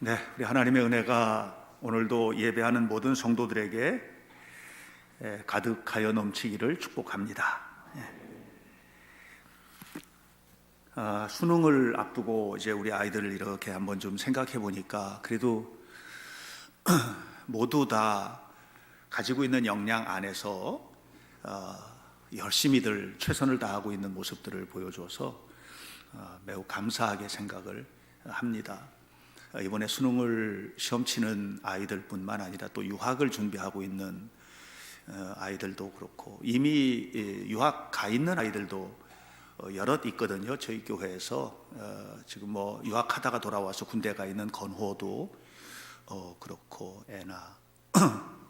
네, 우리 하나님의 은혜가 오늘도 예배하는 모든 성도들에게 가득하여 넘치기를 축복합니다. 수능을 앞두고 이제 우리 아이들을 이렇게 한번 좀 생각해 보니까 그래도 모두 다 가지고 있는 역량 안에서 열심히들 최선을 다하고 있는 모습들을 보여줘서 매우 감사하게 생각을 합니다. 이번에 수능을 시험 치는 아이들뿐만 아니라 또 유학을 준비하고 있는 아이들도 그렇고 이미 유학 가 있는 아이들도 여럿 있거든요. 저희 교회에서 지금 뭐 유학하다가 돌아와서 군대 가 있는 건호도 그렇고 애나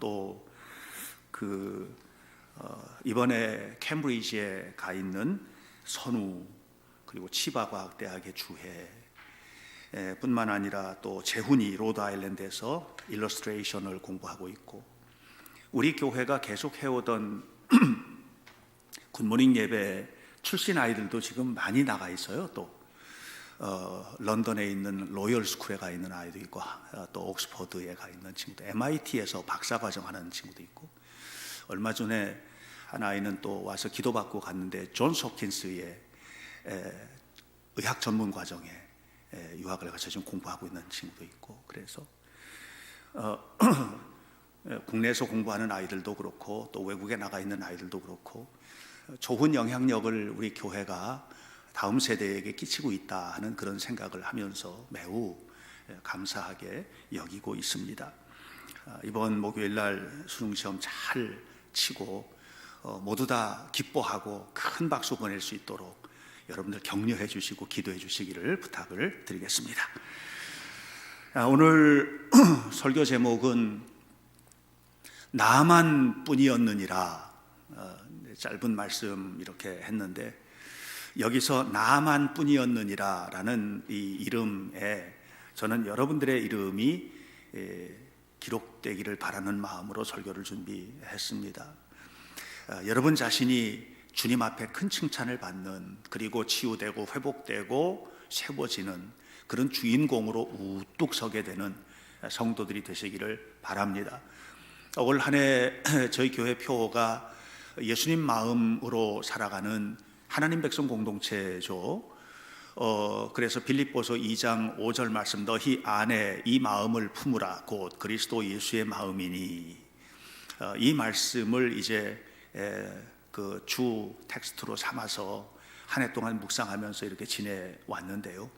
또 이번에 캠브리지에 가 있는 선우 그리고 치바과학대학의 주혜 뿐만 아니라 또 재훈이 로드아일랜드에서 일러스트레이션을 공부하고 있고 우리 교회가 계속 해오던 굿모닝 예배 출신 아이들도 지금 많이 나가 있어요. 또 런던에 있는 로열 스쿨에 가 있는 아이도 있고 또 옥스퍼드에 가 있는 친구도 MIT에서 박사과정 하는 친구도 있고 얼마 전에 한 아이는 또 와서 기도받고 갔는데 존스 홉킨스의 의학 전문 과정에 유학을 가서 지금 공부하고 있는 친구도 있고 그래서 국내에서 공부하는 아이들도 그렇고 또 외국에 나가 있는 아이들도 그렇고 좋은 영향력을 우리 교회가 다음 세대에게 끼치고 있다 하는 그런 생각을 하면서 매우 감사하게 여기고 있습니다. 이번 목요일 날 수능시험 잘 치고 모두 다 기뻐하고 큰 박수 보낼 수 있도록 여러분들 격려해 주시고 기도해 주시기를 부탁을 드리겠습니다. 오늘 설교 제목은 나만 뿐이었느니라. 짧은 말씀 이렇게 했는데 여기서 나만 뿐이었느니라 라는 이 이름에 저는 여러분들의 이름이 기록되기를 바라는 마음으로 설교를 준비했습니다. 여러분 자신이 주님 앞에 큰 칭찬을 받는 그리고 치유되고 회복되고 세워지는 그런 주인공으로 우뚝 서게 되는 성도들이 되시기를 바랍니다. 올 한 해 저희 교회 표어가 예수님 마음으로 살아가는 하나님 백성 공동체죠. 그래서 빌립보서 2장 5절 말씀 너희 안에 이 마음을 품으라 곧 그리스도 예수의 마음이니 이 말씀을 이제 그 주 텍스트로 삼아서 한 해 동안 묵상하면서 이렇게 지내왔는데요.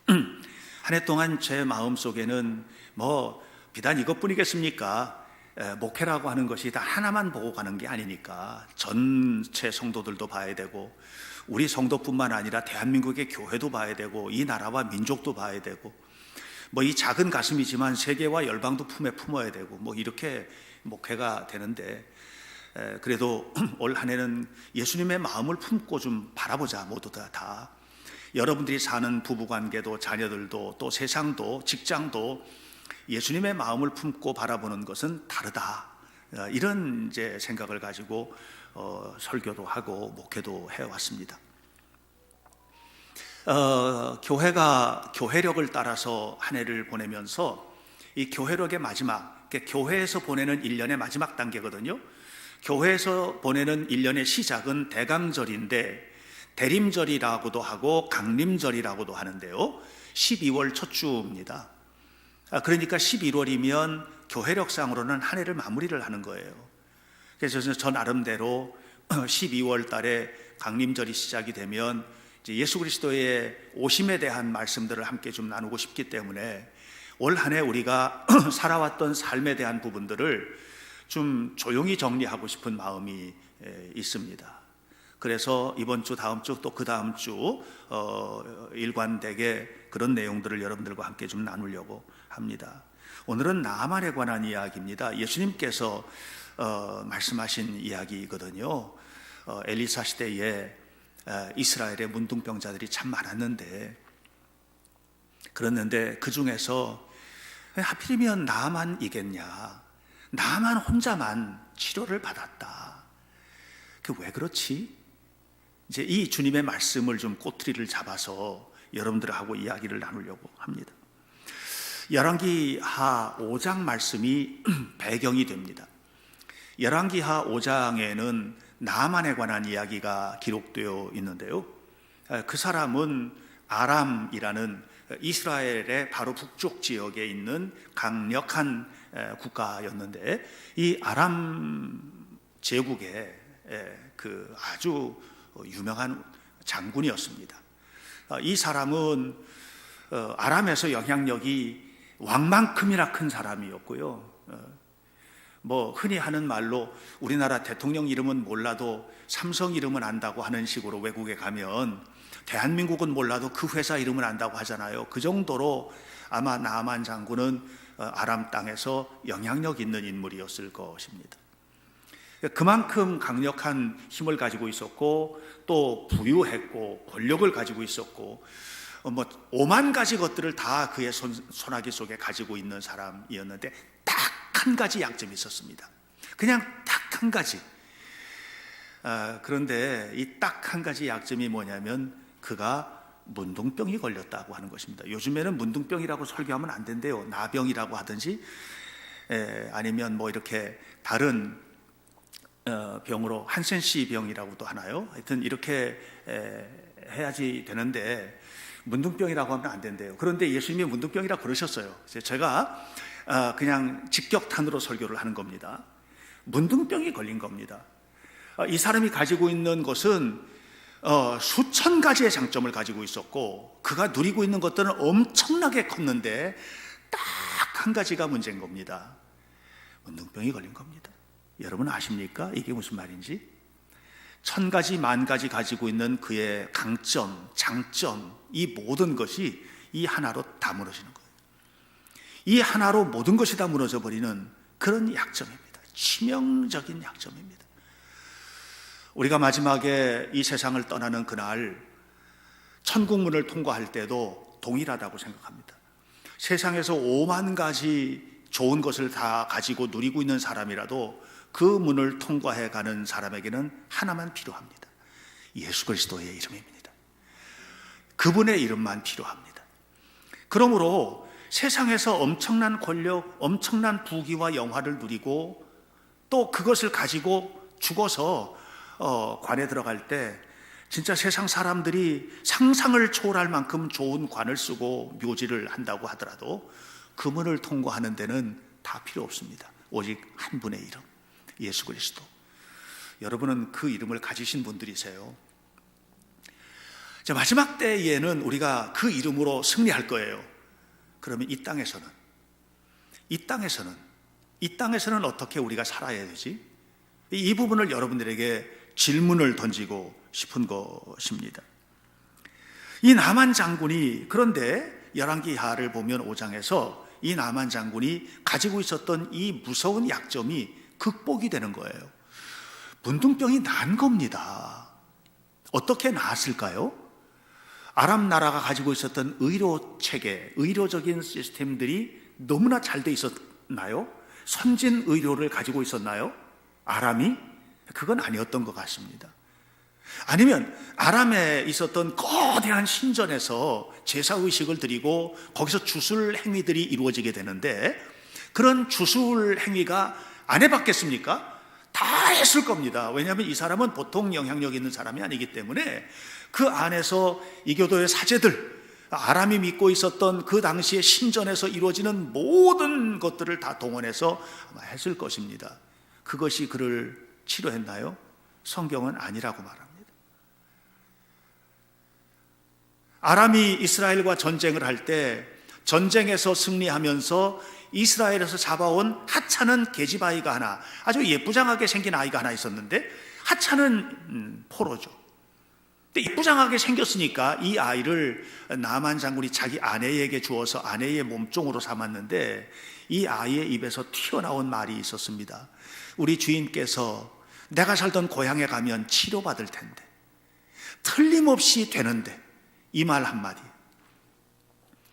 한 해 동안 제 마음속에는 뭐 비단 이것뿐이겠습니까? 목회라고 하는 것이 다 하나만 보고 가는 게 아니니까 전체 성도들도 봐야 되고 우리 성도뿐만 아니라 대한민국의 교회도 봐야 되고 이 나라와 민족도 봐야 되고 뭐 이 작은 가슴이지만 세계와 열방도 품에 품어야 되고 뭐 이렇게 목회가 되는데 그래도 올 한 해는 예수님의 마음을 품고 좀 바라보자. 모두 다 여러분들이 사는 부부관계도 자녀들도 또 세상도 직장도 예수님의 마음을 품고 바라보는 것은 다르다. 이런 이제 생각을 가지고 설교도 하고 목회도 해왔습니다. 교회가 교회력을 따라서 한 해를 보내면서 이 교회력의 마지막, 교회에서 보내는 1년의 마지막 단계거든요. 교회에서 보내는 1년의 시작은 대강절인데 대림절이라고도 하고 강림절이라고도 하는데요. 12월 첫 주입니다. 그러니까 11월이면 교회력상으로는 한 해를 마무리를 하는 거예요. 그래서 저 나름대로 12월 달에 강림절이 시작이 되면 이제 예수 그리스도의 오심에 대한 말씀들을 함께 좀 나누고 싶기 때문에 올 한 해 우리가 살아왔던 삶에 대한 부분들을 좀 조용히 정리하고 싶은 마음이 있습니다. 그래서 이번 주, 다음 주, 또 그 다음 주 일관되게 그런 내용들을 여러분들과 함께 좀 나누려고 합니다. 오늘은 나만에 관한 이야기입니다. 예수님께서 말씀하신 이야기거든요. 엘리사 시대에 이스라엘의 문둥병자들이 참 많았는데 그랬는데 그 중에서 하필이면 나만이겠냐, 나만 혼자만 치료를 받았다. 왜 그렇지? 이제 이 주님의 말씀을 좀 꼬투리를 잡아서 여러분들하고 이야기를 나누려고 합니다. 열왕기하 5장 말씀이 배경이 됩니다. 열왕기하 5장에는 나아만에 관한 이야기가 기록되어 있는데요. 그 사람은 아람이라는 이스라엘의 바로 북쪽 지역에 있는 강력한 국가였는데, 이 아람 제국의 그 아주 유명한 장군이었습니다. 이 사람은 아람에서 영향력이 왕만큼이나 큰 사람이었고요. 뭐 흔히 하는 말로 우리나라 대통령 이름은 몰라도 삼성 이름은 안다고 하는 식으로 외국에 가면 대한민국은 몰라도 그 회사 이름은 안다고 하잖아요. 그 정도로 아마 나아만 장군은 아람 땅에서 영향력 있는 인물이었을 것입니다. 그만큼 강력한 힘을 가지고 있었고, 또 부유했고 권력을 가지고 있었고, 뭐 5만 가지 것들을 다 그의 손아귀 속에 가지고 있는 사람이었는데, 딱 한 가지 약점이 있었습니다. 그냥 딱 한 가지. 그런데 이 딱 한 가지 약점이 뭐냐면, 그가 문둥병이 걸렸다고 하는 것입니다. 요즘에는 문둥병이라고 설교하면 안 된대요. 나병이라고 하든지 아니면 뭐 이렇게 다른 병으로 한센시 병이라고도 하나요? 하여튼 이렇게 해야지 되는데 문둥병이라고 하면 안 된대요. 그런데 예수님이 문둥병이라고 그러셨어요. 제가 그냥 직격탄으로 설교를 하는 겁니다. 문둥병이 걸린 겁니다. 이 사람이 가지고 있는 것은 수천 가지의 장점을 가지고 있었고, 그가 누리고 있는 것들은 엄청나게 컸는데 딱 한 가지가 문제인 겁니다. 문둥병이 걸린 겁니다. 여러분 아십니까? 이게 무슨 말인지? 1000가지 만 가지 가지고 있는 그의 강점, 장점, 이 모든 것이 이 하나로 다 무너지는 거예요. 이 하나로 모든 것이 다 무너져 버리는 그런 약점입니다. 치명적인 약점입니다. 우리가 마지막에 이 세상을 떠나는 그날 천국문을 통과할 때도 동일하다고 생각합니다. 세상에서 5만 가지 좋은 것을 다 가지고 누리고 있는 사람이라도 그 문을 통과해 가는 사람에게는 하나만 필요합니다. 예수 그리스도의 이름입니다. 그분의 이름만 필요합니다. 그러므로 세상에서 엄청난 권력, 엄청난 부귀와 영화를 누리고 또 그것을 가지고 죽어서 관에 들어갈 때 진짜 세상 사람들이 상상을 초월할 만큼 좋은 관을 쓰고 묘지를 한다고 하더라도 그 문을 통과하는 데는 다 필요 없습니다. 오직 한 분의 이름, 예수 그리스도. 여러분은 그 이름을 가지신 분들이세요. 자, 마지막 때에는 우리가 그 이름으로 승리할 거예요. 그러면 이 땅에서는 어떻게 우리가 살아야 되지? 이 부분을 여러분들에게 질문을 던지고 싶은 것입니다. 이 나만 장군이, 그런데 열왕기하를 보면 5장에서 이 나만 장군이 가지고 있었던 이 무서운 약점이 극복이 되는 거예요. 문둥병이 난 겁니다. 어떻게 나았을까요? 아람 나라가 가지고 있었던 의료 체계, 의료적인 시스템들이 너무나 잘 돼 있었나요? 선진 의료를 가지고 있었나요? 아람이? 그건 아니었던 것 같습니다. 아니면 아람에 있었던 거대한 신전에서 제사의식을 드리고 거기서 주술 행위들이 이루어지게 되는데, 그런 주술 행위가 안 해봤겠습니까? 다 했을 겁니다. 왜냐하면 이 사람은 보통 영향력 있는 사람이 아니기 때문에 그 안에서 이교도의 사제들, 아람이 믿고 있었던 그 당시의 신전에서 이루어지는 모든 것들을 다 동원해서 아마 했을 것입니다. 그것이 그를 치료했나요? 성경은 아니라고 말합니다. 아람이 이스라엘과 전쟁을 할 때 전쟁에서 승리하면서 이스라엘에서 잡아온 하찮은 계집아이가 하나, 아주 예쁘장하게 생긴 아이가 하나 있었는데, 하찮은 포로죠. 근데 예쁘장하게 생겼으니까 이 아이를 나만 장군이 자기 아내에게 주어서 아내의 몸종으로 삼았는데, 이 아이의 입에서 튀어나온 말이 있었습니다. 우리 주인께서 내가 살던 고향에 가면 치료받을 텐데, 틀림없이 되는데, 이 말 한마디.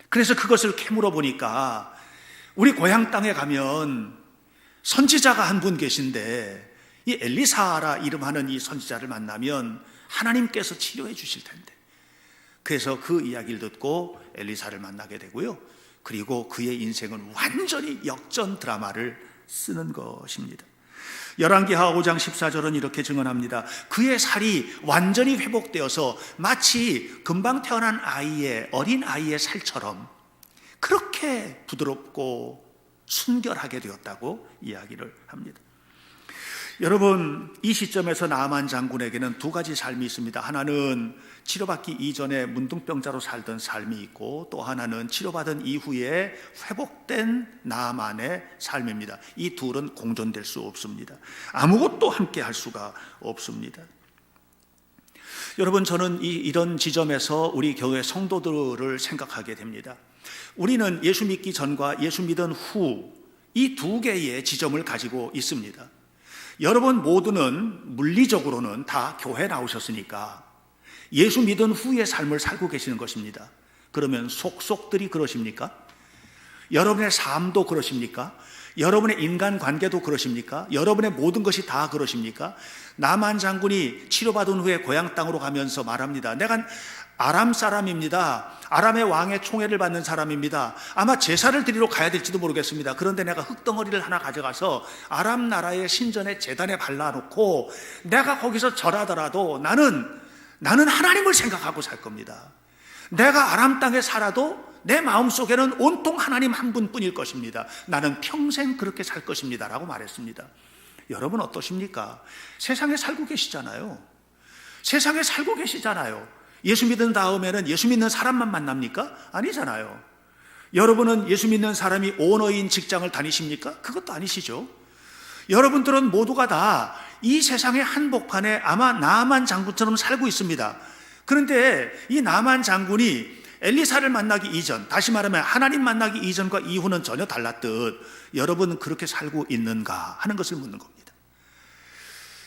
그래서 그것을 캐물어 보니까 우리 고향 땅에 가면 선지자가 한 분 계신데, 이 엘리사라 이름하는 이 선지자를 만나면 하나님께서 치료해 주실 텐데. 그래서 그 이야기를 듣고 엘리사를 만나게 되고요. 그리고 그의 인생은 완전히 역전 드라마를 쓰는 것입니다. 열왕기하 5장 14절은 이렇게 증언합니다. 그의 살이 완전히 회복되어서 마치 금방 태어난 어린 아이의 살처럼 그렇게 부드럽고 순결하게 되었다고 이야기를 합니다. 여러분, 이 시점에서 나아만 장군에게는 두 가지 삶이 있습니다. 하나는 치료받기 이전에 문둥병자로 살던 삶이 있고, 또 하나는 치료받은 이후에 회복된 나아만의 삶입니다. 이 둘은 공존될 수 없습니다. 아무것도 함께 할 수가 없습니다. 여러분, 저는 이런 지점에서 우리 교회 성도들을 생각하게 됩니다. 우리는 예수 믿기 전과 예수 믿은 후 이 두 개의 지점을 가지고 있습니다. 여러분 모두는 물리적으로는 다 교회 나오셨으니까 예수 믿은 후의 삶을 살고 계시는 것입니다. 그러면 속속들이 그러십니까? 여러분의 삶도 그러십니까? 여러분의 인간관계도 그러십니까? 여러분의 모든 것이 다 그러십니까? 나만 장군이 치료받은 후에 고향 땅으로 가면서 말합니다. 내가 아람 사람입니다. 아람의 왕의 총애를 받는 사람입니다. 아마 제사를 드리러 가야 될지도 모르겠습니다. 그런데 내가 흙덩어리를 하나 가져가서 아람 나라의 신전의 제단에 발라놓고 내가 거기서 절하더라도 나는 하나님을 생각하고 살 겁니다. 내가 아람 땅에 살아도 내 마음속에는 온통 하나님 한 분뿐일 것입니다. 나는 평생 그렇게 살 것입니다 라고 말했습니다. 여러분 어떠십니까? 세상에 살고 계시잖아요. 세상에 살고 계시잖아요. 예수 믿은 다음에는 예수 믿는 사람만 만납니까? 아니잖아요. 여러분은 예수 믿는 사람이 오너인 직장을 다니십니까? 그것도 아니시죠. 여러분들은 모두가 다 이 세상의 한복판에 아마 나아만 장군처럼 살고 있습니다. 그런데 이 나아만 장군이 엘리사를 만나기 이전, 다시 말하면 하나님 만나기 이전과 이후는 전혀 달랐듯 여러분은 그렇게 살고 있는가 하는 것을 묻는 겁니다.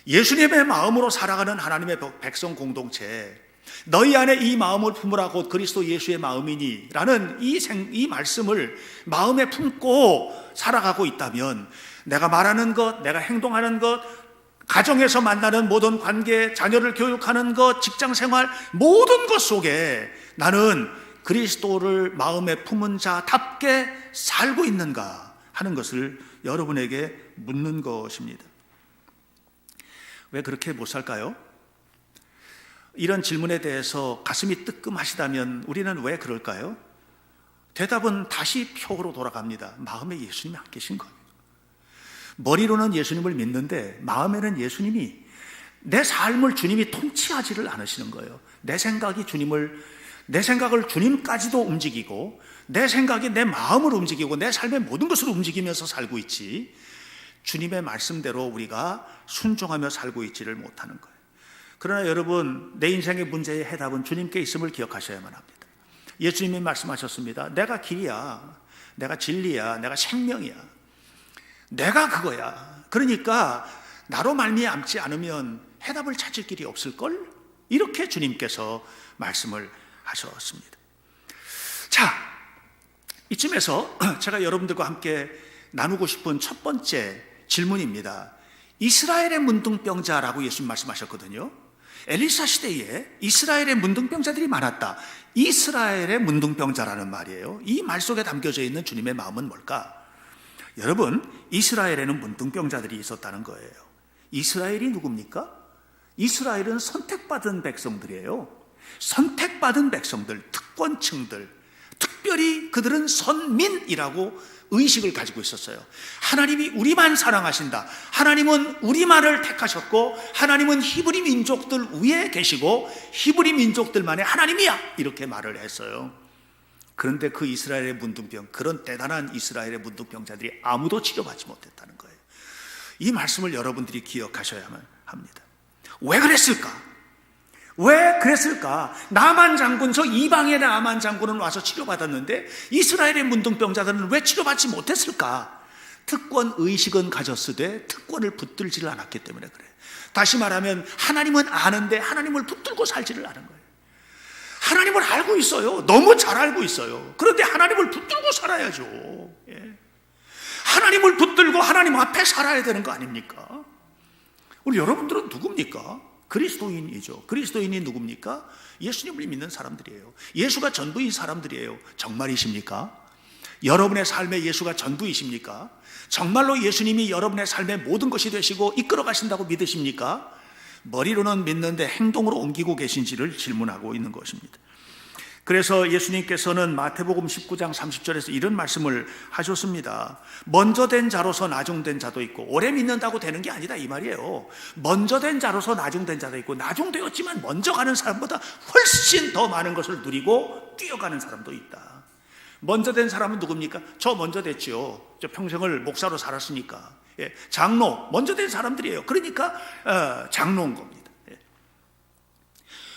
예수님의 마음으로 살아가는 하나님의 백성 공동체, 너희 안에 이 마음을 품으라 곧 그리스도 예수의 마음이니 라는 이 말씀을 마음에 품고 살아가고 있다면 내가 말하는 것, 내가 행동하는 것, 가정에서 만나는 모든 관계, 자녀를 교육하는 것, 직장생활 모든 것 속에 나는 그리스도를 마음에 품은 자답게 살고 있는가 하는 것을 여러분에게 묻는 것입니다. 왜 그렇게 못 살까요? 이런 질문에 대해서 가슴이 뜨끔하시다면 우리는 왜 그럴까요? 대답은 다시 표로 돌아갑니다. 마음에 예수님이 안 계신 거예요. 머리로는 예수님을 믿는데 마음에는 예수님이, 내 삶을 주님이 통치하지를 않으시는 거예요. 내 생각을 주님까지도 움직이고, 내 생각이 내 마음을 움직이고 내 삶의 모든 것을 움직이면서 살고 있지, 주님의 말씀대로 우리가 순종하며 살고 있지를 못하는 거예요. 그러나 여러분, 내 인생의 문제의 해답은 주님께 있음을 기억하셔야만 합니다. 예수님이 말씀하셨습니다. 내가 길이야, 내가 진리야, 내가 생명이야, 내가 그거야. 그러니까 나로 말미암지 않으면 해답을 찾을 길이 없을걸? 이렇게 주님께서 말씀을 하셨습니다. 자, 이쯤에서 제가 여러분들과 함께 나누고 싶은 첫 번째 질문입니다. 이스라엘의 문둥병자라고 예수님 말씀하셨거든요. 엘리사 시대에 이스라엘의 문둥병자들이 많았다. 이스라엘의 문둥병자라는 말이에요. 이 말 속에 담겨져 있는 주님의 마음은 뭘까? 여러분, 이스라엘에는 문둥병자들이 있었다는 거예요. 이스라엘이 누굽니까? 이스라엘은 선택받은 백성들이에요. 선택받은 백성들, 특권층들, 특별히 그들은 선민이라고 의식을 가지고 있었어요. 하나님이 우리만 사랑하신다. 하나님은 우리만을 택하셨고 하나님은 히브리 민족들 위에 계시고 히브리 민족들만의 하나님이야, 이렇게 말을 했어요. 그런데 그 이스라엘의 문둥병, 그런 대단한 이스라엘의 문둥병자들이 아무도 치료받지 못했다는 거예요. 이 말씀을 여러분들이 기억하셔야만 합니다. 왜 그랬을까? 왜 그랬을까? 나만 장군, 저 이방의 나만 장군은 와서 치료받았는데 이스라엘의 문둥병자들은 왜 치료받지 못했을까? 특권 의식은 가졌으되 특권을 붙들지를 않았기 때문에 그래요. 다시 말하면 하나님은 아는데 하나님을 붙들고 살지를 않은 거예요. 하나님을 알고 있어요. 너무 잘 알고 있어요. 그런데 하나님을 붙들고 살아야죠. 예. 하나님을 붙들고 하나님 앞에 살아야 되는 거 아닙니까? 우리 여러분들은 누굽니까? 그리스도인이죠. 그리스도인이 누굽니까? 예수님을 믿는 사람들이에요. 예수가 전부인 사람들이에요. 정말이십니까? 여러분의 삶에 예수가 전부이십니까? 정말로 예수님이 여러분의 삶의 모든 것이 되시고 이끌어 가신다고 믿으십니까? 머리로는 믿는데 행동으로 옮기고 계신지를 질문하고 있는 것입니다. 그래서 예수님께서는 마태복음 19장 30절에서 이런 말씀을 하셨습니다. 먼저 된 자로서 나중된 자도 있고, 오래 믿는다고 되는 게 아니다 이 말이에요. 먼저 된 자로서 나중된 자도 있고, 나중되었지만 먼저 가는 사람보다 훨씬 더 많은 것을 누리고 뛰어가는 사람도 있다. 먼저 된 사람은 누굽니까? 저 먼저 됐죠. 저 평생을 목사로 살았으니까. 장로, 먼저 된 사람들이에요. 그러니까 장로인 겁니다.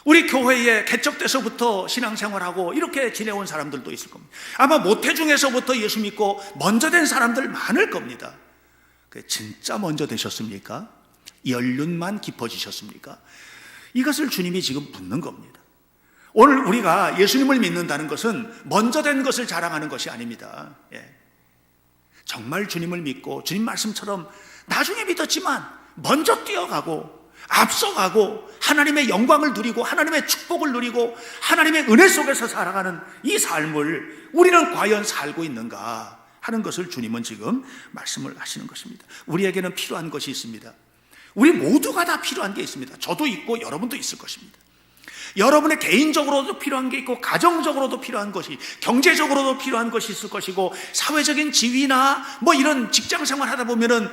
우리 교회에 개척돼서부터 신앙생활하고 이렇게 지내온 사람들도 있을 겁니다. 아마 모태중에서부터 예수 믿고 먼저 된 사람들 많을 겁니다. 진짜 먼저 되셨습니까? 연륜만 깊어지셨습니까? 이것을 주님이 지금 묻는 겁니다. 오늘 우리가 예수님을 믿는다는 것은 먼저 된 것을 자랑하는 것이 아닙니다. 정말 주님을 믿고 주님 말씀처럼 나중에 믿었지만 먼저 뛰어가고 앞서가고 하나님의 영광을 누리고 하나님의 축복을 누리고 하나님의 은혜 속에서 살아가는 이 삶을 우리는 과연 살고 있는가 하는 것을 주님은 지금 말씀을 하시는 것입니다. 우리에게는 필요한 것이 있습니다. 우리 모두가 다 필요한 게 있습니다. 저도 있고 여러분도 있을 것입니다. 여러분의 개인적으로도 필요한 게 있고 가정적으로도 필요한 것이, 경제적으로도 필요한 것이 있을 것이고, 사회적인 지위나 뭐 이런 직장생활 하다 보면은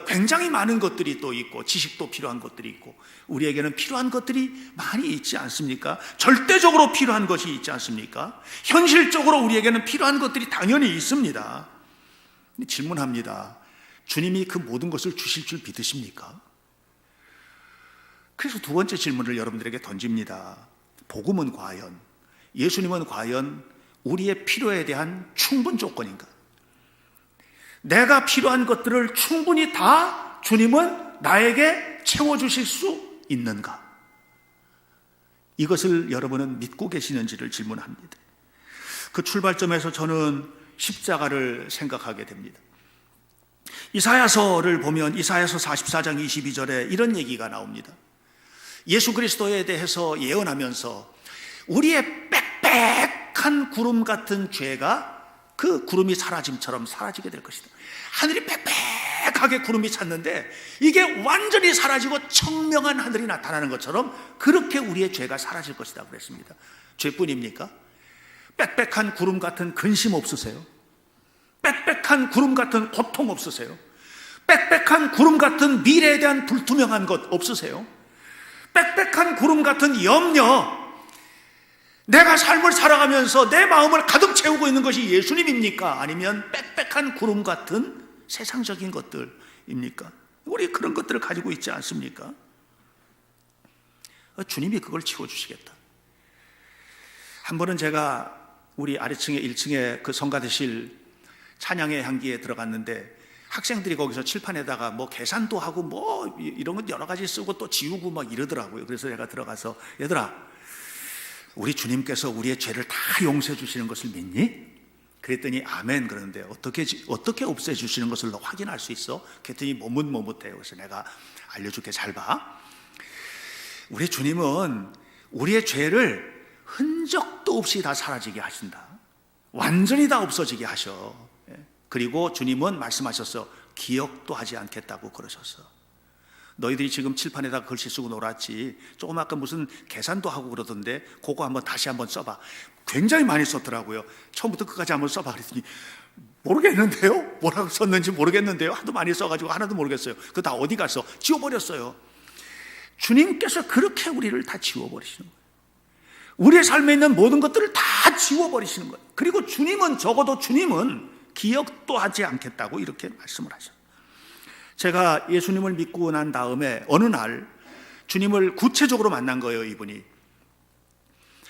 굉장히 많은 것들이 또 있고, 지식도 필요한 것들이 있고, 우리에게는 필요한 것들이 많이 있지 않습니까? 절대적으로 필요한 것이 있지 않습니까? 현실적으로 우리에게는 필요한 것들이 당연히 있습니다. 질문합니다. 주님이 그 모든 것을 주실 줄 믿으십니까? 그래서 두 번째 질문을 여러분들에게 던집니다. 복음은 과연, 예수님은 과연 우리의 필요에 대한 충분 조건인가? 내가 필요한 것들을 충분히 다 주님은 나에게 채워주실 수 있는가? 이것을 여러분은 믿고 계시는지를 질문합니다. 그 출발점에서 저는 십자가를 생각하게 됩니다. 이사야서를 보면 이사야서 44장 22절에 이런 얘기가 나옵니다. 예수 그리스도에 대해서 예언하면서 우리의 빽빽한 구름 같은 죄가 그 구름이 사라짐처럼 사라지게 될 것이다. 하늘이 빽빽하게 구름이 찼는데 이게 완전히 사라지고 청명한 하늘이 나타나는 것처럼 그렇게 우리의 죄가 사라질 것이다 그랬습니다. 죄뿐입니까? 빽빽한 구름 같은 근심 없으세요? 빽빽한 구름 같은 고통 없으세요? 빽빽한 구름 같은 미래에 대한 불투명한 것 없으세요? 빽빽한 구름 같은 염려, 내가 삶을 살아가면서 내 마음을 가득 채우고 있는 것이 예수님입니까? 아니면 빽빽한 구름 같은 세상적인 것들입니까? 우리 그런 것들을 가지고 있지 않습니까? 주님이 그걸 치워주시겠다. 한 번은 제가 우리 아래층에 1층에 그 성가대실 찬양의 향기에 들어갔는데 학생들이 거기서 칠판에다가 뭐 계산도 하고 뭐 이런 것 여러 가지 쓰고 또 지우고 막 이러더라고요. 그래서 제가 들어가서 얘들아, 우리 주님께서 우리의 죄를 다 용서해 주시는 것을 믿니? 그랬더니 아멘 그러는데 어떻게 없애 주시는 것을 너 확인할 수 있어? 그랬더니 머뭇머뭇해요. 그래서 내가 알려줄게, 잘 봐. 우리 주님은 우리의 죄를 흔적도 없이 다 사라지게 하신다. 완전히 다 없어지게 하셔. 그리고 주님은 말씀하셨어. 기억도 하지 않겠다고 그러셨어. 너희들이 지금 칠판에다가 글씨 쓰고 놀았지, 조금 아까 무슨 계산도 하고 그러던데 그거 다시 한번 써봐. 굉장히 많이 썼더라고요. 처음부터 끝까지 한번 써봐 그랬더니 모르겠는데요? 뭐라고 썼는지 모르겠는데요? 하도 많이 써가지고 하나도 모르겠어요. 그거 다 어디 갔어? 지워버렸어요. 주님께서 그렇게 우리를 다 지워버리시는 거예요. 우리의 삶에 있는 모든 것들을 다 지워버리시는 거예요. 그리고 적어도 주님은 기억도 하지 않겠다고 이렇게 말씀을 하셔요. 제가 예수님을 믿고 난 다음에 어느 날 주님을 구체적으로 만난 거예요. 이분이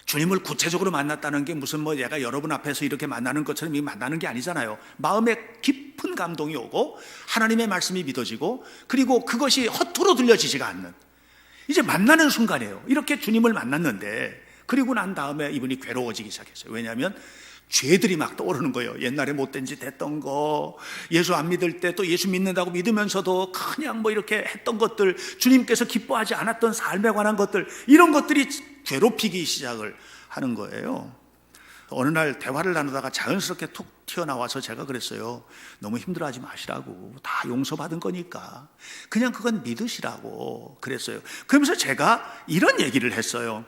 주님을 구체적으로 만났다는 게 무슨 얘가 여러분 앞에서 이렇게 만나는 것처럼 만나는 게 아니잖아요. 마음에 깊은 감동이 오고 하나님의 말씀이 믿어지고, 그리고 그것이 허투루 들려지지가 않는, 이제 만나는 순간이에요. 이렇게 주님을 만났는데, 그리고 난 다음에 이분이 괴로워지기 시작했어요. 왜냐하면 죄들이 막 떠오르는 거예요. 옛날에 못된 짓 했던 거, 예수 안 믿을 때 또 예수 믿는다고 믿으면서도 그냥 이렇게 했던 것들, 주님께서 기뻐하지 않았던 삶에 관한 것들, 이런 것들이 괴롭히기 시작을 하는 거예요. 어느 날 대화를 나누다가 자연스럽게 툭 튀어나와서 제가 그랬어요. 너무 힘들어하지 마시라고. 다 용서받은 거니까 그냥 그건 믿으시라고 그랬어요. 그러면서 제가 이런 얘기를 했어요.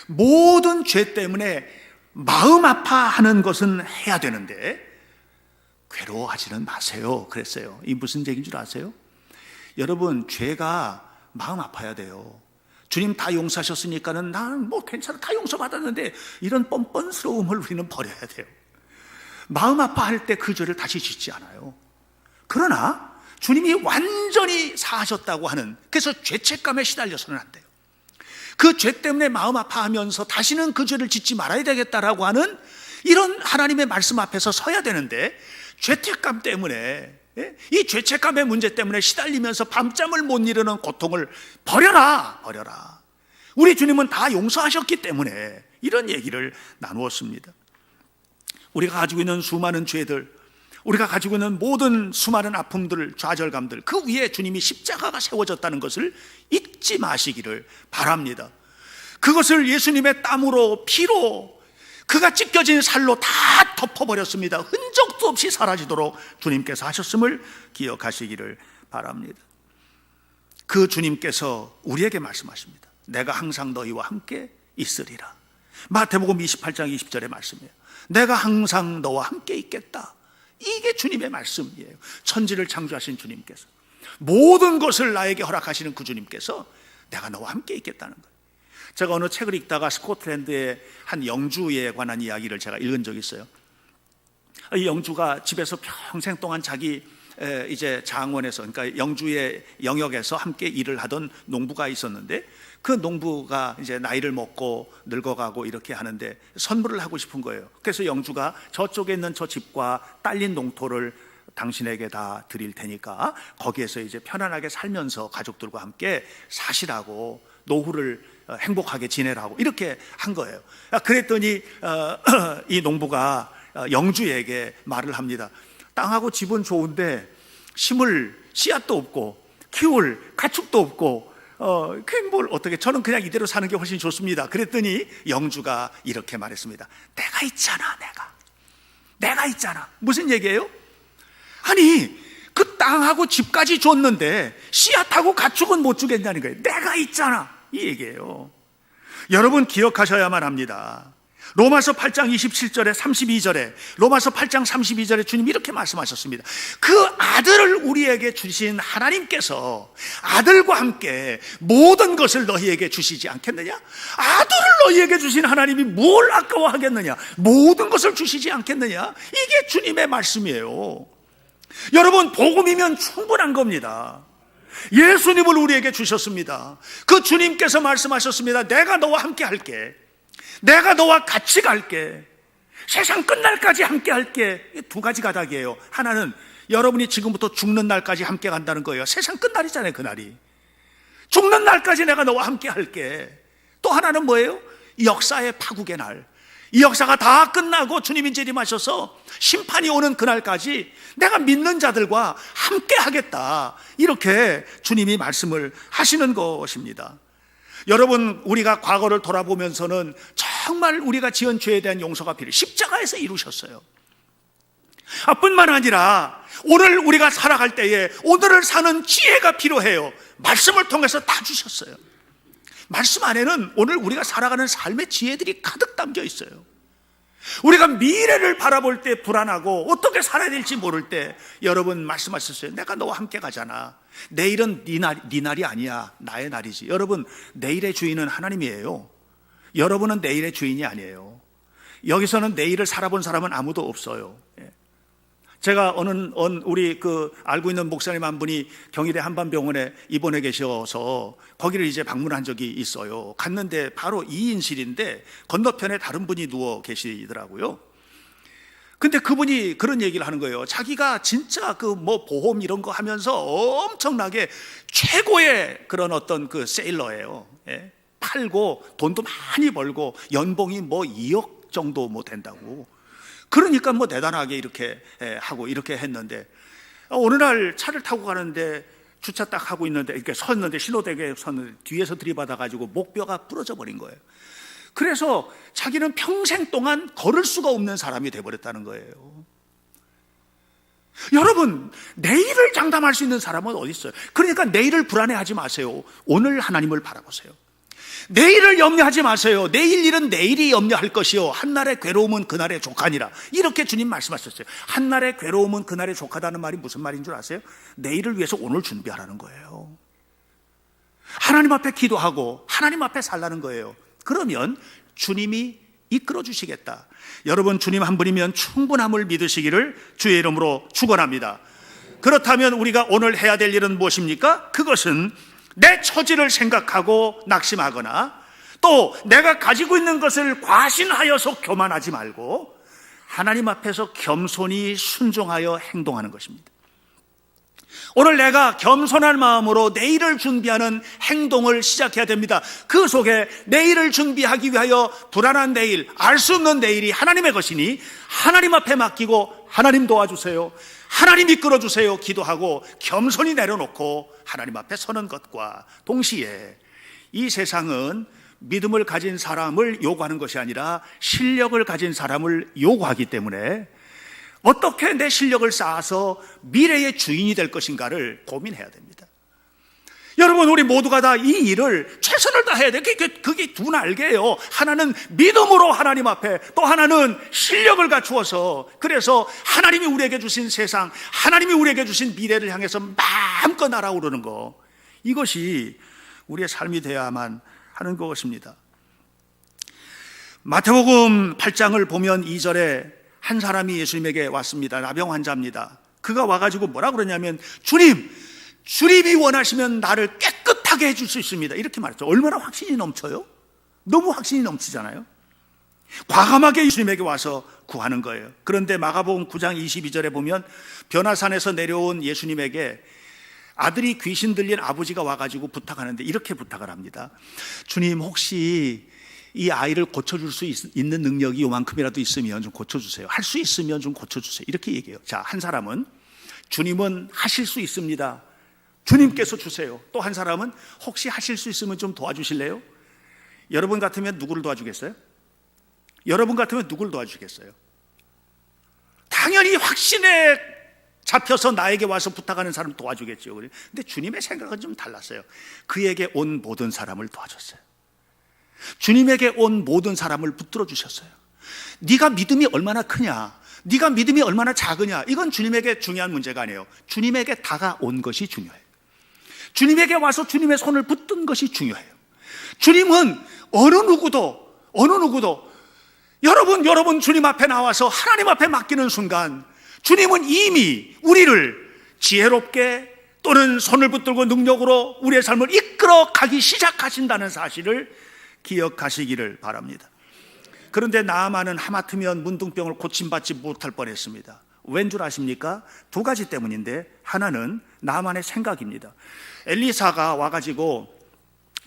모든 죄 때문에 마음 아파하는 것은 해야 되는데 괴로워하지는 마세요 그랬어요. 이 무슨 얘기인 줄 아세요? 여러분, 죄가 마음 아파야 돼요. 주님 다 용서하셨으니까는 나는 뭐 괜찮아, 다 용서받았는데, 이런 뻔뻔스러움을 우리는 버려야 돼요. 마음 아파할 때 그 죄를 다시 짓지 않아요. 그러나 주님이 완전히 사하셨다고 하는, 그래서 죄책감에 시달려서는 안 돼요. 그 죄 때문에 마음 아파하면서 다시는 그 죄를 짓지 말아야 되겠다라고 하는 이런 하나님의 말씀 앞에서 서야 되는데, 죄책감 때문에, 이 죄책감의 문제 때문에 시달리면서 밤잠을 못 이루는 고통을 버려라. 우리 주님은 다 용서하셨기 때문에 이런 얘기를 나누었습니다. 우리가 가지고 있는 수많은 죄들, 우리가 가지고 있는 모든 수많은 아픔들, 좌절감들, 그 위에 주님이 십자가가 세워졌다는 것을 잊지 마시기를 바랍니다. 그것을 예수님의 땀으로, 피로, 그가 찢겨진 살로 다 덮어버렸습니다. 흔적도 없이 사라지도록 주님께서 하셨음을 기억하시기를 바랍니다. 그 주님께서 우리에게 말씀하십니다. 내가 항상 너희와 함께 있으리라. 마태복음 28장 20절의 말씀이에요. 내가 항상 너와 함께 있겠다. 이게 주님의 말씀이에요. 천지를 창조하신 주님께서, 모든 것을 나에게 허락하시는 그 주님께서 내가 너와 함께 있겠다는 거예요. 제가 어느 책을 읽다가 스코틀랜드의 한 영주에 관한 이야기를 제가 읽은 적이 있어요. 이 영주가 집에서 평생 동안 자기 이제 장원에서, 그러니까 영주의 영역에서 함께 일을 하던 농부가 있었는데, 그 농부가 이제 나이를 먹고 늙어가고 이렇게 하는데 선물을 하고 싶은 거예요. 그래서 영주가 저쪽에 있는 저 집과 딸린 농토를 당신에게 다 드릴 테니까 거기에서 이제 편안하게 살면서 가족들과 함께 사시라고, 노후를 행복하게 지내라고 이렇게 한 거예요. 그랬더니 이 농부가 영주에게 말을 합니다. 땅하고 집은 좋은데 심을 씨앗도 없고 키울 가축도 없고 뭘 어떻게, 저는 그냥 이대로 사는 게 훨씬 좋습니다. 그랬더니 영주가 이렇게 말했습니다. 내가 있잖아. 내가 있잖아. 무슨 얘기예요? 아니, 그 땅하고 집까지 줬는데 씨앗하고 가축은 못 주겠다는 거예요. 내가 있잖아, 이 얘기예요. 여러분 기억하셔야만 합니다. 로마서 8장 27절에 32절에, 로마서 8장 32절에 주님이 이렇게 말씀하셨습니다. 그 아들을 우리에게 주신 하나님께서 아들과 함께 모든 것을 너희에게 주시지 않겠느냐? 아들을 너희에게 주신 하나님이 뭘 아까워하겠느냐? 모든 것을 주시지 않겠느냐? 이게 주님의 말씀이에요. 여러분, 복음이면 충분한 겁니다. 예수님을 우리에게 주셨습니다. 그 주님께서 말씀하셨습니다. 내가 너와 함께 할게. 내가 너와 같이 갈게. 세상 끝날까지 함께 할게. 두 가지 가닥이에요. 하나는 여러분이 지금부터 죽는 날까지 함께 간다는 거예요. 세상 끝날이잖아요, 그날이. 죽는 날까지 내가 너와 함께 할게. 또 하나는 뭐예요? 역사의 파국의 날. 이 역사가 다 끝나고 주님이 재림하셔서 심판이 오는 그날까지 내가 믿는 자들과 함께 하겠다. 이렇게 주님이 말씀을 하시는 것입니다. 여러분, 우리가 과거를 돌아보면서는 정말 우리가 지은 죄에 대한 용서가 필요해요. 십자가에서 이루셨어요. 뿐만 아니라 오늘 우리가 살아갈 때에 오늘을 사는 지혜가 필요해요. 말씀을 통해서 다 주셨어요. 말씀 안에는 오늘 우리가 살아가는 삶의 지혜들이 가득 담겨 있어요. 우리가 미래를 바라볼 때 불안하고 어떻게 살아야 될지 모를 때, 여러분 말씀하셨어요. 내가 너와 함께 가잖아. 내일은 네 날이 아니야. 나의 날이지. 여러분, 내일의 주인은 하나님이에요. 여러분은 내일의 주인이 아니에요. 여기서는 내일을 살아본 사람은 아무도 없어요. 제가 우리 알고 있는 목사님 한 분이 경희대 한반병원에 입원해 계셔서 거기를 이제 방문한 적이 있어요. 갔는데 바로 2인실인데 건너편에 다른 분이 누워 계시더라고요. 근데 그분이 그런 얘기를 하는 거예요. 자기가 진짜 보험 이런 거 하면서 엄청나게 최고의 그런 어떤 세일러예요. 예? 팔고 돈도 많이 벌고 연봉이 2억 정도 된다고. 그러니까 대단하게 이렇게 하고 이렇게 했는데, 어느 날 차를 타고 가는데 주차 딱 하고 있는데 이렇게 섰는데, 신호대기에 섰는데 뒤에서 들이받아가지고 목뼈가 부러져 버린 거예요. 그래서 자기는 평생 동안 걸을 수가 없는 사람이 돼버렸다는 거예요. 여러분, 내일을 장담할 수 있는 사람은 어디 있어요? 그러니까 내일을 불안해하지 마세요. 오늘 하나님을 바라보세요. 내일을 염려하지 마세요. 내일 일은 내일이 염려할 것이요, 한날의 괴로움은 그날의 족하니라. 이렇게 주님 말씀하셨어요. 한날의 괴로움은 그날의 족하다는 말이 무슨 말인 줄 아세요? 내일을 위해서 오늘 준비하라는 거예요. 하나님 앞에 기도하고 하나님 앞에 살라는 거예요. 그러면 주님이 이끌어 주시겠다. 여러분, 주님 한 분이면 충분함을 믿으시기를 주의 이름으로 축원합니다. 그렇다면 우리가 오늘 해야 될 일은 무엇입니까? 그것은 내 처지를 생각하고 낙심하거나 또 내가 가지고 있는 것을 과신하여서 교만하지 말고 하나님 앞에서 겸손히 순종하여 행동하는 것입니다. 오늘 내가 겸손한 마음으로 내일을 준비하는 행동을 시작해야 됩니다. 그 속에 내일을 준비하기 위하여 불안한 내일, 알 수 없는 내일이 하나님의 것이니 하나님 앞에 맡기고 하나님 도와주세요, 하나님 이끌어주세요 기도하고 겸손히 내려놓고 하나님 앞에 서는 것과 동시에 이 세상은 믿음을 가진 사람을 요구하는 것이 아니라 실력을 가진 사람을 요구하기 때문에 어떻게 내 실력을 쌓아서 미래의 주인이 될 것인가를 고민해야 됩니다. 여러분, 우리 모두가 다 이 일을 최선을 다해야 돼요. 그게 두 날개예요. 하나는 믿음으로 하나님 앞에, 또 하나는 실력을 갖추어서, 그래서 하나님이 우리에게 주신 세상, 하나님이 우리에게 주신 미래를 향해서 마음껏 날아오르는 거, 이것이 우리의 삶이 되어야만 하는 것입니다. 마태복음 8장을 보면 2절에 한 사람이 예수님에게 왔습니다. 나병 환자입니다. 그가 와가지고 뭐라 그러냐면, 주님이 원하시면 나를 깨끗하게 해줄 수 있습니다. 이렇게 말했죠. 얼마나 확신이 넘쳐요? 너무 확신이 넘치잖아요. 과감하게 예수님에게 와서 구하는 거예요. 그런데 마가복음 9장 22절에 보면 변화산에서 내려온 예수님에게 아들이 귀신 들린 아버지가 와가지고 부탁하는데 이렇게 부탁을 합니다. 주님, 혹시 이 아이를 고쳐줄 수 있는 능력이 요만큼이라도 있으면 좀 고쳐주세요. 할 수 있으면 좀 고쳐주세요. 이렇게 얘기해요. 자, 한 사람은 주님은 하실 수 있습니다, 주님께서 주세요. 또 한 사람은 혹시 하실 수 있으면 좀 도와주실래요? 여러분 같으면 누구를 도와주겠어요? 여러분 같으면 누구를 도와주겠어요? 당연히 확신에 잡혀서 나에게 와서 부탁하는 사람 도와주겠죠. 근데 주님의 생각은 좀 달랐어요. 그에게 온 모든 사람을 도와줬어요. 주님에게 온 모든 사람을 붙들어 주셨어요. 네가 믿음이 얼마나 크냐, 네가 믿음이 얼마나 작으냐, 이건 주님에게 중요한 문제가 아니에요. 주님에게 다가온 것이 중요해요. 주님에게 와서 주님의 손을 붙든 것이 중요해요. 주님은 어느 누구도 여러분 주님 앞에 나와서 하나님 앞에 맡기는 순간 주님은 이미 우리를 지혜롭게 또는 손을 붙들고 능력으로 우리의 삶을 이끌어 가기 시작하신다는 사실을 기억하시기를 바랍니다. 그런데 나아만은 하마터면 문둥병을 고침받지 못할 뻔했습니다. 왠 줄 아십니까? 두 가지 때문인데, 하나는 나아만의 생각입니다. 엘리사가 와가지고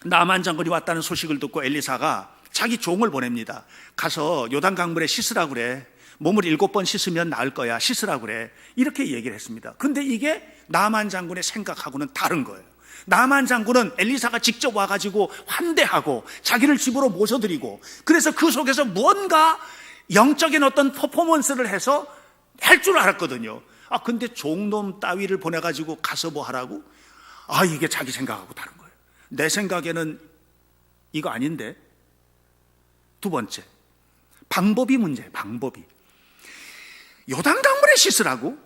나아만 장군이 왔다는 소식을 듣고 엘리사가 자기 종을 보냅니다. 가서 요단강물에 씻으라고 그래, 몸을 7번 씻으면 나을 거야, 씻으라고 그래, 이렇게 얘기를 했습니다. 그런데 이게 나아만 장군의 생각하고는 다른 거예요. 나아만 장군은 엘리사가 직접 와가지고 환대하고 자기를 집으로 모셔드리고, 그래서 그 속에서 뭔가 영적인 어떤 퍼포먼스를 해서 할 줄 알았거든요. 근데 종놈 따위를 보내가지고 가서 뭐 하라고? 이게 자기 생각하고 다른 거예요. 내 생각에는 이거 아닌데. 두 번째, 방법이 문제예요. 방법이. 요단강물에 씻으라고?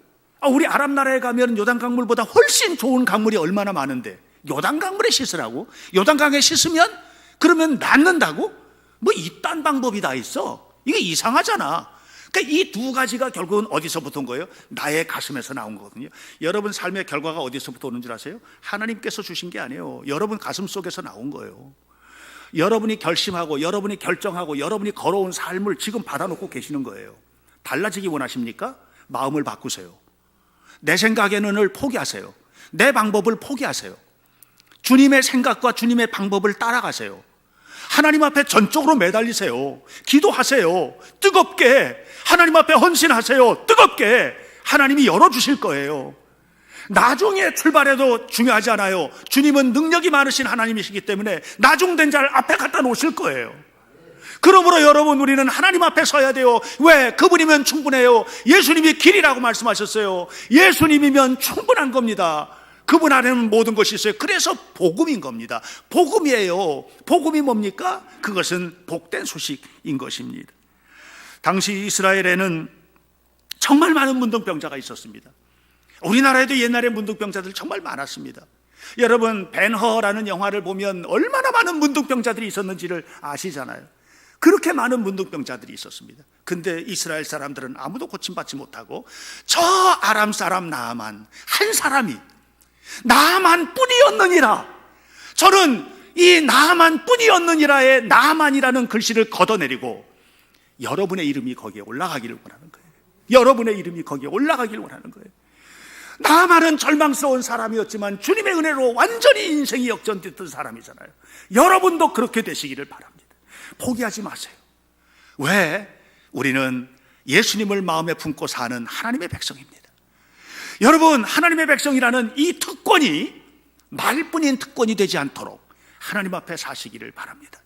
우리 아랍 나라에 가면 요단강물보다 훨씬 좋은 강물이 얼마나 많은데 요단강물에 씻으라고? 요단강에 씻으면 그러면 낫는다고? 뭐 이딴 방법이 다 있어? 이게 이상하잖아. 그러니까 이 두 가지가 결국은 어디서부터 온 거예요? 나의 가슴에서 나온 거거든요. 여러분 삶의 결과가 어디서부터 오는 줄 아세요? 하나님께서 주신 게 아니에요. 여러분 가슴 속에서 나온 거예요. 여러분이 결심하고 여러분이 결정하고 여러분이 걸어온 삶을 지금 받아놓고 계시는 거예요. 달라지기 원하십니까? 마음을 바꾸세요. 내 생각에는을 포기하세요. 내 방법을 포기하세요. 주님의 생각과 주님의 방법을 따라가세요. 하나님 앞에 전적으로 매달리세요. 기도하세요. 뜨겁게 하나님 앞에 헌신하세요. 뜨겁게. 하나님이 열어주실 거예요. 나중에 출발해도 중요하지 않아요. 주님은 능력이 많으신 하나님이시기 때문에 나중된 자를 앞에 갖다 놓으실 거예요. 그러므로 여러분, 우리는 하나님 앞에 서야 돼요. 왜? 그분이면 충분해요. 예수님이 길이라고 말씀하셨어요. 예수님이면 충분한 겁니다. 그분 안에는 모든 것이 있어요. 그래서 복음인 겁니다. 복음이에요. 복음이 뭡니까? 그것은 복된 소식인 것입니다. 당시 이스라엘에는 정말 많은 문둥병자가 있었습니다. 우리나라에도 옛날에 문둥병자들 정말 많았습니다. 여러분, 벤허라는 영화를 보면 얼마나 많은 문둥병자들이 있었는지를 아시잖아요. 그렇게 많은 문둥병자들이 있었습니다. 근데 이스라엘 사람들은 아무도 고침받지 못하고 저 아람 사람 나아만 한 사람이 나아만 뿐이었느니라. 저는 이 나아만 뿐이었느니라의 나아만이라는 글씨를 걷어내리고 여러분의 이름이 거기에 올라가기를 원하는 거예요. 여러분의 이름이 거기에 올라가기를 원하는 거예요. 나아만은 절망스러운 사람이었지만 주님의 은혜로 완전히 인생이 역전됐던 사람이잖아요. 여러분도 그렇게 되시기를 바랍니다. 포기하지 마세요. 왜? 우리는 예수님을 마음에 품고 사는 하나님의 백성입니다. 여러분, 하나님의 백성이라는 이 특권이 말뿐인 특권이 되지 않도록 하나님 앞에 사시기를 바랍니다.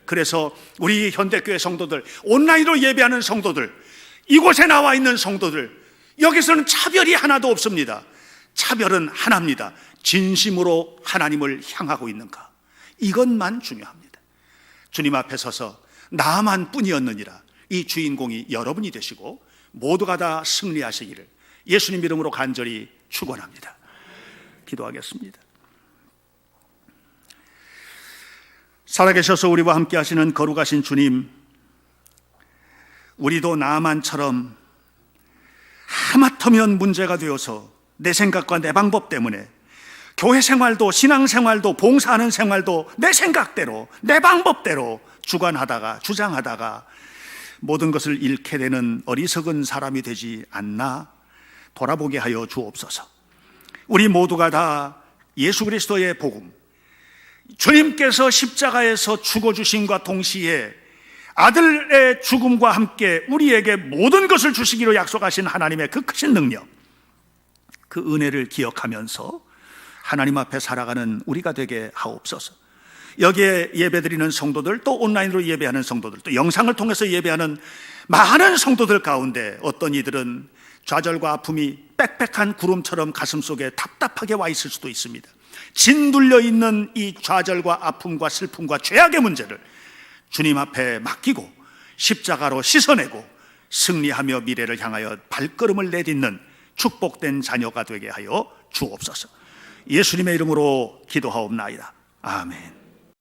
그래서 우리 현대교회 성도들, 온라인으로 예배하는 성도들, 이곳에 나와 있는 성도들, 여기서는 차별이 하나도 없습니다. 차별은 하나입니다. 진심으로 하나님을 향하고 있는가, 이것만 중요합니다. 주님 앞에 서서 나만 뿐이었느니라, 이 주인공이 여러분이 되시고 모두가 다 승리하시기를 예수님 이름으로 간절히 축원합니다. 기도하겠습니다. 살아계셔서 우리와 함께 하시는 거룩하신 주님, 우리도 나만처럼 하마터면 문제가 되어서 내 생각과 내 방법 때문에 교회 생활도 신앙생활도 봉사하는 생활도 내 생각대로 내 방법대로 주관하다가 주장하다가 모든 것을 잃게 되는 어리석은 사람이 되지 않나 돌아보게 하여 주옵소서. 우리 모두가 다 예수 그리스도의 복음, 주님께서 십자가에서 죽어주심과 동시에 아들의 죽음과 함께 우리에게 모든 것을 주시기로 약속하신 하나님의 그 크신 능력, 그 은혜를 기억하면서 하나님 앞에 살아가는 우리가 되게 하옵소서. 여기에 예배드리는 성도들, 또 온라인으로 예배하는 성도들, 또 영상을 통해서 예배하는 많은 성도들 가운데 어떤 이들은 좌절과 아픔이 빽빽한 구름처럼 가슴속에 답답하게 와 있을 수도 있습니다. 짓눌려 있는 이 좌절과 아픔과 슬픔과 죄악의 문제를 주님 앞에 맡기고 십자가로 씻어내고 승리하며 미래를 향하여 발걸음을 내딛는 축복된 자녀가 되게 하여 주옵소서. 예수님의 이름으로 기도하옵나이다. 아멘.